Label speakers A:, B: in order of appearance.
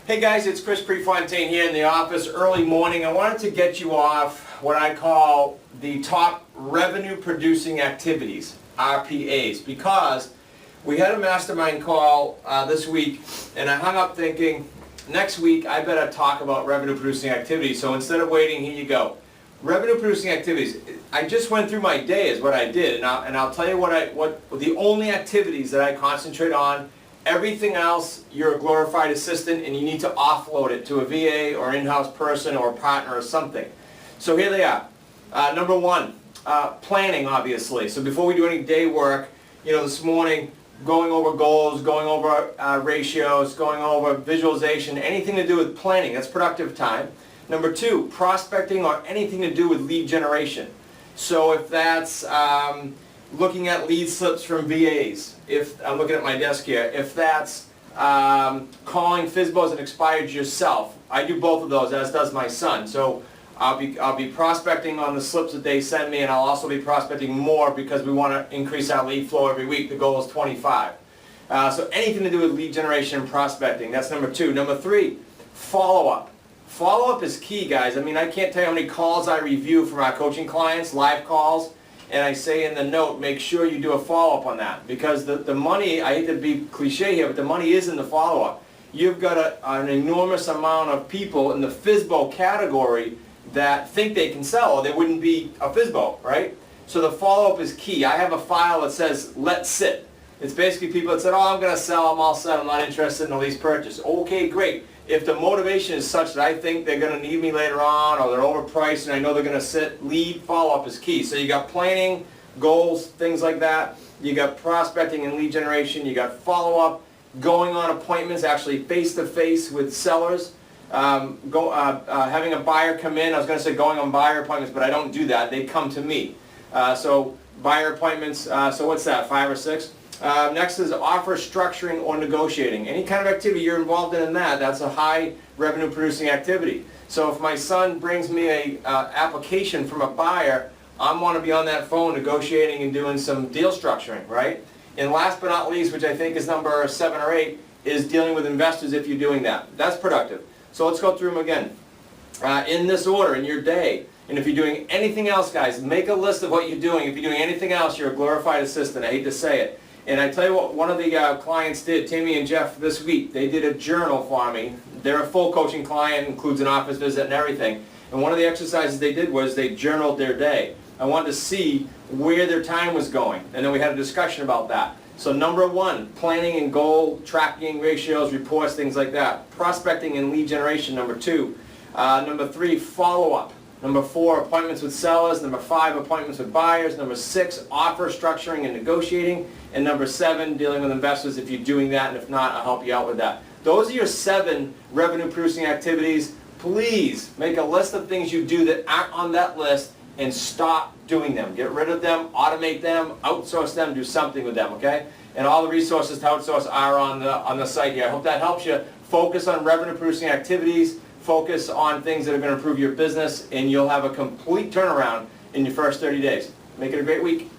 A: Hey guys, it's Prefontaine here in the office, early morning. I wanted to get you off what I call the top revenue producing activities, RPAs, because we had a mastermind call this week and I hung up thinking, next week I better talk about revenue producing activities. So instead of waiting, here you go. Revenue producing activities. I just went through my day is what I did, and I'll tell you what the only activities that I concentrate on. Everything else, you're a glorified assistant and you need to offload it to a VA or in-house person or a partner or something. So here they are. Number one, planning, obviously. So before we do any day work, this morning, going over goals, going over ratios, going over visualization, anything to do with planning, that's productive time. Number two, prospecting or anything to do with lead generation. So if that's looking at lead slips from VAs, if I'm looking at my desk here, if that's calling FSBOs and expireds yourself, I do both of those, as does my son. So I'll be prospecting on the slips that they send me, and I'll also be prospecting more because we want to increase our lead flow every week. The goal is 25. So anything to do with lead generation and prospecting, that's number two. Number three, follow-up. Follow-up is key, guys. I mean, I can't tell you how many calls I review from our coaching clients, live calls, and I say in the note, make sure you do a follow-up on that. Because the money, I hate to be cliche here, but the money is in the follow-up. You've got an enormous amount of people in the FSBO category that think they can sell, or they wouldn't be a FSBO, right? So the follow-up is key. I have a file that says, let sit. It's basically people that said, oh, I'm going to sell, I'm all set, I'm not interested in a lease purchase. Okay, great. If the motivation is such that I think they're going to need me later on, or they're overpriced and I know they're going to sit, lead follow-up is key. So you got planning, goals, things like that. You got prospecting and lead generation. You got follow-up, going on appointments, actually face-to-face with sellers. Having a buyer come in. I was going to say going on buyer appointments, but I don't do that. They come to me. So buyer appointments, so what's that, 5 or 6? Next is offer structuring or negotiating. Any kind of activity you're involved in that, that's a high revenue producing activity. So if my son brings me a application from a buyer, I want to be on that phone negotiating and doing some deal structuring, right? And last but not least, which I think is number 7 or 8, is dealing with investors if you're doing that. That's productive. So let's go through them again. In this order, in your day. And if you're doing anything else, guys, make a list of what you're doing. If you're doing anything else, you're a glorified assistant. I hate to say it. And I tell you what, one of the clients did, Tammy and Jeff, this week, they did a journal for me. They're a full coaching client, includes an office visit and everything. And one of the exercises they did was they journaled their day. I wanted to see where their time was going. And then we had a discussion about that. So number one, planning and goal, tracking, ratios, reports, things like that. Prospecting and lead generation, number 2. Number 3, follow-up. Number 4, appointments with sellers. Number 5, appointments with buyers. Number 6, offer structuring and negotiating. And number 7, dealing with investors if you're doing that, and if not, I'll help you out with that. Those are your 7 revenue-producing activities. Please make a list of things you do that aren't on that list and stop doing them. Get rid of them, automate them, outsource them, do something with them, okay? And all the resources to outsource are on the site here. I hope that helps you. Focus on revenue-producing activities. Focus on things that are going to improve your business, and you'll have a complete turnaround in your first 30 days. Make it a great week.